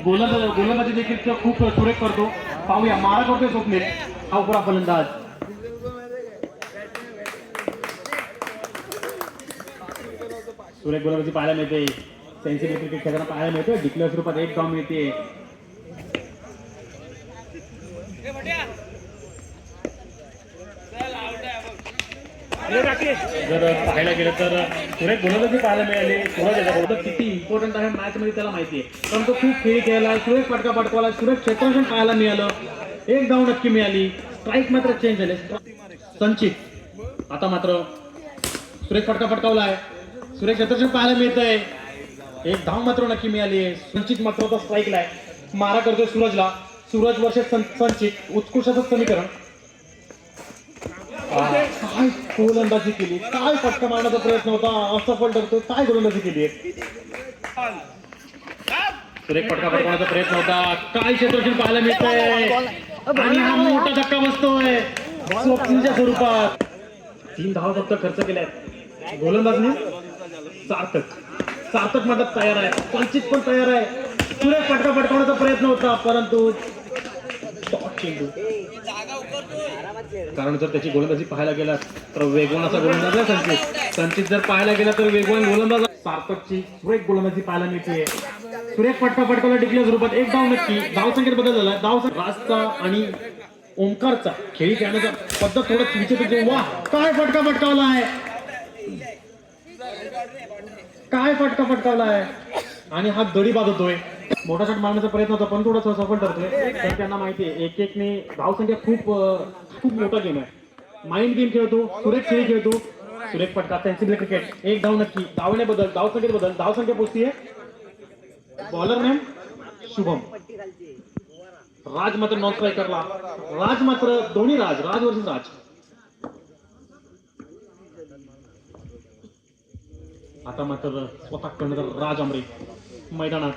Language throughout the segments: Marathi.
गोलंदाजी देखील खूप सुरेख करतो. पाहूया मारा करतोय स्वप्नील. हा उपरा फलंदाज सुरेख गोलंदाजी पाहायला मिळते. सेन्सिटिव्ह क्रिकेट खेळताना पाहायला मिळतोय. डिक्लेअर स्वरूपात एक धाव मिळते. जर पाहायला गेलं तर सुरेख गोलंदाजी पाहायला मिळाली. सूरज किती इम्पॉर्टंट आहे मॅच मध्ये त्याला माहिती आहे. पण तो खूप खेळ खेळला. सुरेख फटका पटकवला. सुरेख क्षेत्ररक्षण पाहायला मिळालं. एक धाव नक्की मिळाली. स्ट्राईक मात्र चेंज झाले. संचित आता मात्र सुरेख फटका पटकावलाय. सुरेख क्षेत्ररक्षण पाहायला मिळतंय. एक धाव मात्र नक्की मिळाली आहे. संचित मात्र तो स्ट्राईकला आहे. मारा करतोय सूरजला. सूरज वर्षे संचित उत्कृष्टाचं समीकरण. काय गोलंदाजी केली. काय फटका मारण्याचा प्रयत्न होता. असफल ठरतो. काय गोलंदाजी केली आहे. सुरेख फटका पटकवण्याचा प्रयत्न होता. काय क्षेत्ररक्षण पाहायला मिळतंय. आणि हा मोठा धक्का बसतोय स्वप्नीलच्या स्वरूपात. 3 धावा फक्त खर्च केल्यात गोलंदाजने. सार्थक मदत तयार आहे. संचित पण तयार आहे. सुरेख फटका पटकवण्याचा प्रयत्न होता परंतु चेंडू. कारण जर त्याची गोलंदाजी पाहायला गेला तर वेगवान असा गोलंदाज आहे संचित जर पाहायला गेला तर वेगवान गोलंदाज. सार्थकची सुरेख गोलंदाजी पाहायला मिळते. सुरेख फटका पटकवला डिक्लेअर स्वरूपात. एक धाव नक्की. धावसंख्येत बदल झाला. राजचा आणि ओमकारचा खेळी खेळण्याचा पद्धत थोडं विचित्र. वा काय फटका पटकावला आहे. काय फटका पटकावला आहे. आणि हा दडी बांधतोय. मोठा शॉट मारण्याचा प्रयत्न होता पण थोडासा सफल ठरतोय. तर त्यांना माहिती आहे एक एकने धावसंख्या खूप मोठा गेम आहे. माइंड गेम खेळतो. सुरेख खेळ खेळतो. सुरेख फटका सेन्सिबल क्रिकेट. एक धाव नक्की. धावने बदल. धावसंख्येत बदल. धावसंख्या पोचती आहे. Bowler name Shubham. राज मात्र नॉन स्ट्रायकरला. राज मात्र दोन्ही राज वर्सेस राज. आता मात्र स्वतः करणार राज आमरे मैदानात.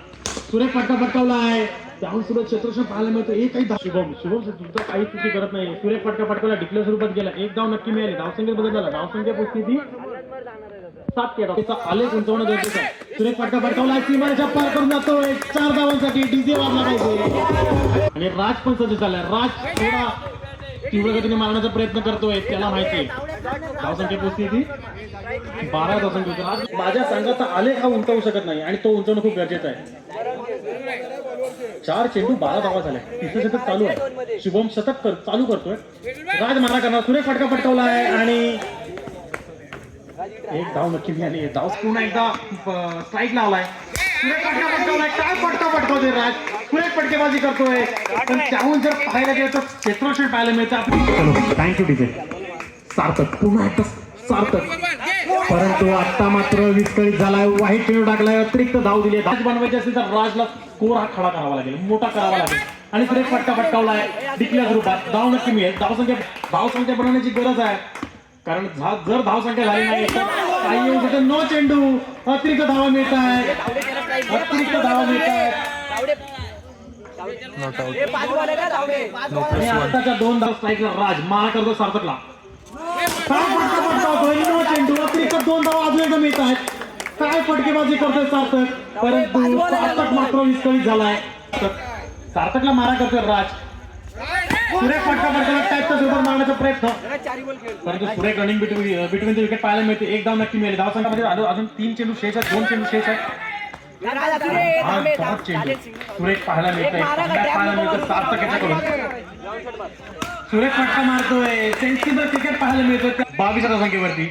सुरेख फटका पटकावला आहे. त्याहून सुरेख क्षेत्ररक्षण पाहायला मिळतं. एकही शुभम सुद्धा काही चुकी करत नाही. सुरेख फटका पटकावला. डिक्लेअर स्वरूपात गेला. एक धाव नक्की मिळाली. धावसंख्येत बदल झाला. धावसंख्या पोचती ती 7 आलेख उंचवणं गरजेचं आहे. सुरेख फटका पटकावला. सीमारेषा पार करून जातोय. 4 धावांसाठी डीजे वाजला पाहिजे. आणि राज पण सज्ज झालाय. राज थोडा तीव्र गतीने मारण्याचा प्रयत्न करतोय. त्याला माहिती आहे धावसंख्या पोचती ती 12 धावसंख्या. राज माझ्या संघाचा आलेख हा उंचावू शकत नाही आणि तो उंचवणं खूप गरजेचं आहे. 4 चेंडू 12 धावा झाल्या. तिसरं शतक चालू आहे. शुभम शतक चालू करतोय. राज मारा करणार. सुरेख फटका पटकावला आहे आणि एक धाव नक्की मिळाली. धाव पुन्हा एकदा स्ट्राईक लावलाय. सुरेख फटका पटकावलाय. काय फटका पटकावतोय राज. सुरेख फटकेबाजी करतोय. पण त्याहून जर पाहायला गेलं तर क्षेत्ररक्षण पाहायला मिळतं. Thank you DJ. सार्थक पुन्हा एकदा सार्थक. परंतु आता मात्र विस्कळीत झालाय. वाईट चेंडू टाकलाय. अतिरिक्त धाव दिली. धाव बनवायची असेल तर राजला स्कोर हा खडा करावा लागेल. मोठा करावा लागेल. आणि सुरेख फटका पटकावलाय. डिक्लेअर स्वरूपात. धाव नक्की मिळेल. धावसंख्या बनवण्याची गरज आहे. कारण जर धावसंख्या झाली नाही तर काही येऊ शकते. 9 चेंडू. अतिरिक्त धावा मिळत आहेत. अतिरिक्त धावा मिळत आहेत. आणि आताच्या 2 धाव स्ट्राईकला राज मारा करतो सार्थकला. काय फटका पटकावतोय. 9 चेंडू. अतिरिक्त 2 धावा अजून एकदा मिळत आहेत. काय फटकेबाजी करतोय सार्थक. परंतु सार्थक मात्र विस्कळीत झालाय. सार्थकला मारा करतोय राज. सुरेख फटका पटकावला. टाईपचा सुपर मारण्याचा प्रयत्न परंतु सुरेख रनिंग बिटवीन द विकेट पाहायला मिळते. एक धाव नक्की मिळेल. धावसंख्यामध्ये अजून 3 चेंडू शेष आहेत. 2 चेंडू शेष आहेत. सुरेख पाहायला मिळतोय. पाहायला मिळतं सार्थक याच्याकडून. सुरेख फटका मारतोय. सेन्सिबल क्रिकेट पाहायला मिळतोय 22 धावसंख्येवरती.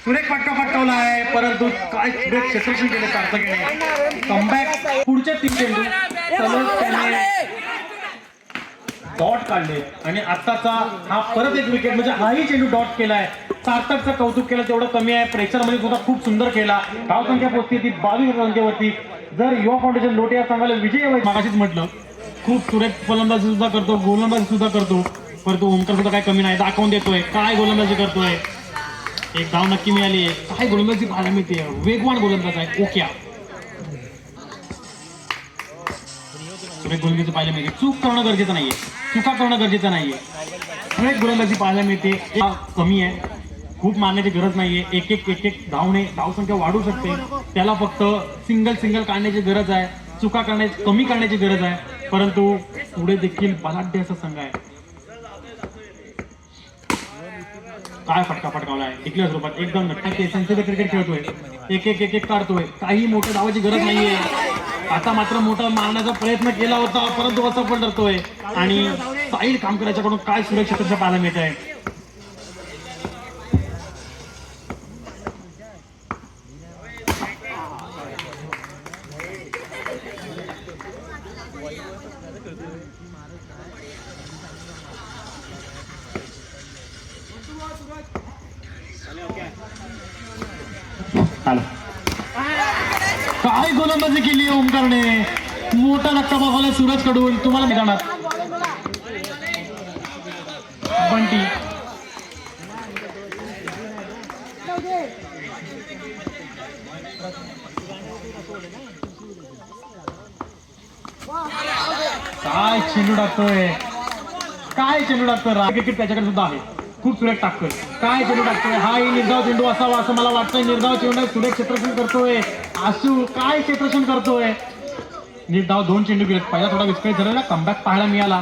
सुरेख फटका पटकावला आहे परंतु काय सुरेख क्षेत्ररक्षण केले सार्थकने. कमबॅक. पुढचे 3 चेंडू सलग त्याने डॉट काढले आणि आताचा हा परत एक विकेट म्हणजे हाही चेंडू डॉट केलाय. सार्थकचं कौतुक केलं तेवढं कमी आहे. प्रेशरमध्ये सुद्धा खूप सुंदर केला. धावसंख्या पोचते ती 22 संख्येवरती. जर युवा फाउंडेशन लोटे या संघाला विजय मागाशीच म्हटलं खूप सुरेख फलंदाजी सुद्धा करतो. गोलंदाजी सुद्धा करतो. परंतु ओमकार सुद्धा काय कमी नाही. दाखवून देतोय काय गोलंदाजी करतोय. एक धाव नक्की मिळाली. काय गोलंदाजी पाहायला मिळते. वेगवान गोलंदाज आहे. ओक्या. सुरेख गोलंदाजी पाहायला मिळते. चूक करणं गरजेचं नाहीये. चुका करणं गरजेचं नाहीये. सुरेख गोलंदाजी पाहायला मिळते. कमी आहे. खूप मारण्याची गरज नाहीये. एक एक धावने धावसंख्या वाढू शकते. त्याला फक्त सिंगल काढण्याची गरज आहे. चुका कमी करण्याची गरज आहे, परंतु पुढे देखील बलाढ्य असा संघ आहे. काय फटका फटकावलाय डिक्लेअर स्वरूपात एकदम नक्की सेन्सिटिव्ह क्रिकेट खेळतोय. एक काढतोय. काही मोठ्या धावाची गरज नाहीये. आता मात्र मोठा मारण्याचा प्रयत्न केला होता, परंतु असफल ठरतोय. आणि साईड काम करायच्याकडून काय सुरक्षितता पाहायला मिळत आहे. काय गोलंदाजी केली ओमकारने. मोठा धक्का बघायला सूरज कडून. तुम्हाला मैदानात बंटी काय चेंडू टाकतोय. क्रिकेट त्याच्याकडे सुद्धा आहे. खूप सुरेख टाकतोय. काय चेंडू टाकतोय. हाही निर्धाव चेंडू असावा असं मला वाटतंय. निर्धाव चेंडू सुरेख क्षेत्ररक्षण करतोय. आशू काय क्षेत्ररक्षण करतोय. निर्धाव 2 चेंडू गेले. पहिला थोडा विस्कळीत झालेला कमबॅक पाहायला मिळाला.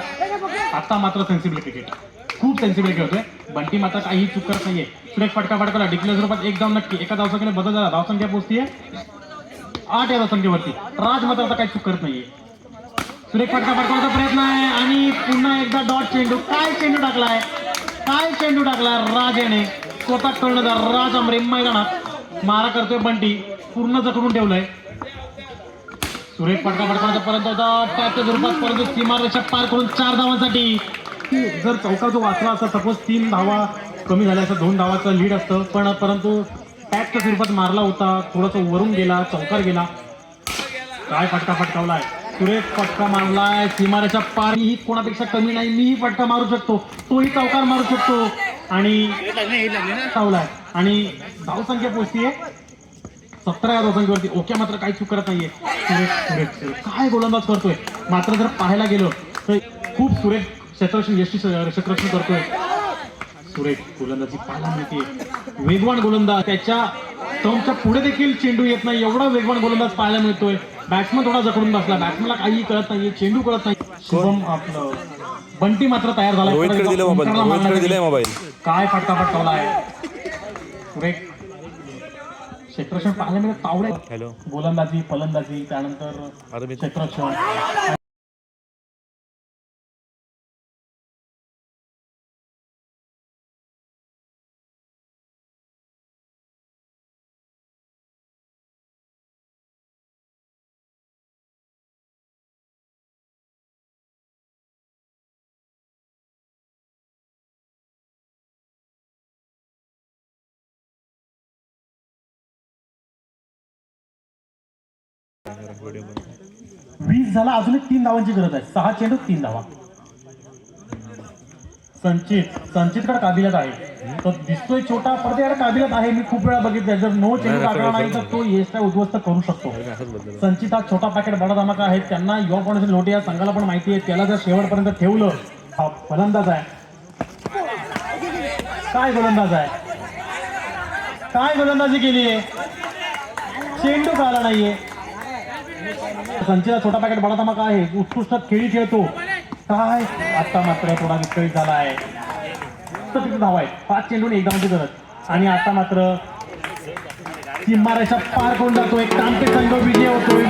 आता मात्र सेन्सिबल क्रिकेट. खूप सेन्सिबल खेळतोय. बंटी मात्र काही चूक करत नाहीये. सुरेख फटका फटकाला डिक्लेअर स्वरूपात एक धाव नक्की. एका धावसंख्येने बदल झाला. धावसंख्या पोहोचतीये 8 या धावसंख्येवरती. राज मात्र आता काही चूक करत नाहीये. सुरेख फटका फटकावण्याचा प्रयत्न आहे आणि पुन्हा एकदा डॉट चेंडू. काय चेंडू टाकलाय. राज याने स्वतः कर्णधार राज आमरे मैदानात मारा करतोय. बंटी पूर्ण जखडून ठेवलंय. सुरेख फटका फटकावण्याचा पर्यंत होता त्याच्या स्वरूपात, परंतु सीमारेषा पार करून 4 धावांसाठी. जर चौका जो वाचला असता सपोज 3 धावा कमी झाल्या असं 2 धावाचं लीड असतं, परंतु टॅपच्या स्वरूपात मारला होता. थोडंसं वरून गेला, चौकार गेला. काय फटका फटकावलाय. सुरेख फटका मारलाय. सीमारेषा पार. ही कोणापेक्षा कमी नाही. मीही फटका मारू शकतो. तोही चौकार मारू शकतो. आणि चावलाय आणि धावसंख्या पोहोचतीये 17 या धावसंख्येवरती. ओके मात्र काही चूक करत नाहीये. सुरेख काय गोलंदाज करतोय. मात्र जर पाहायला गेलो तर खूप सुरेख क्षेत्ररक्षण करतोय. सुरेख गोलंदाजी पाहायला मिळते. वेगवान गोलंदाज. त्याच्या स्टंपच्या पुढे देखील चेंडू येत नाही. एवढा वेगवान गोलंदाज पाहायला मिळतोय. बॅट्समन थोडा जखडून बसला. बॅट्समनला काही कळत नाहीये. चेंडू कळत नाही. शुभम आपलं बंटी मात्र तयार झाला. काय फटका फटकावला आहे. सुरेख क्षेत्ररक्षण पाहायला मिळत. तावडे गोलंदाजी फलंदाजी त्यानंतर क्षेत्ररक्षण. वीस झाला. अजून 3 धावांची गरज आहे. 6 चेंडू 3 धावा. संचितकडे काबिलियत आहे. तो दिसतोय छोटा, परत याला काबिलियत आहे. मी खूप वेळा बघितलं. जर नो चेंडू टाकला नाही तर तो यश उद्ध्वस्त करू शकतो. संचित हा छोटा पॅकेट बडा धमाका आहे. त्यांना युवा फाउंडेशन लोटे या संघाला पण माहिती आहे. त्याला जर शेवटपर्यंत ठेवलं. हा फलंदाज आहे. काय गोलंदाजी केली आहे. चेंडू खाला नाहीये. संचिता छोटा पॅकेट बडा धमाका आहे. उत्कृष्ट खेळी खेळतो. काय आता मात्र थोडा विस्कळीत झाला आहे. तिथे धाव आहे. 5 चेंडून 1 धावांची गरज. आणि आता मात्र सीमारेषा पार करून जातो. एक कामके संघ विजय होतोय.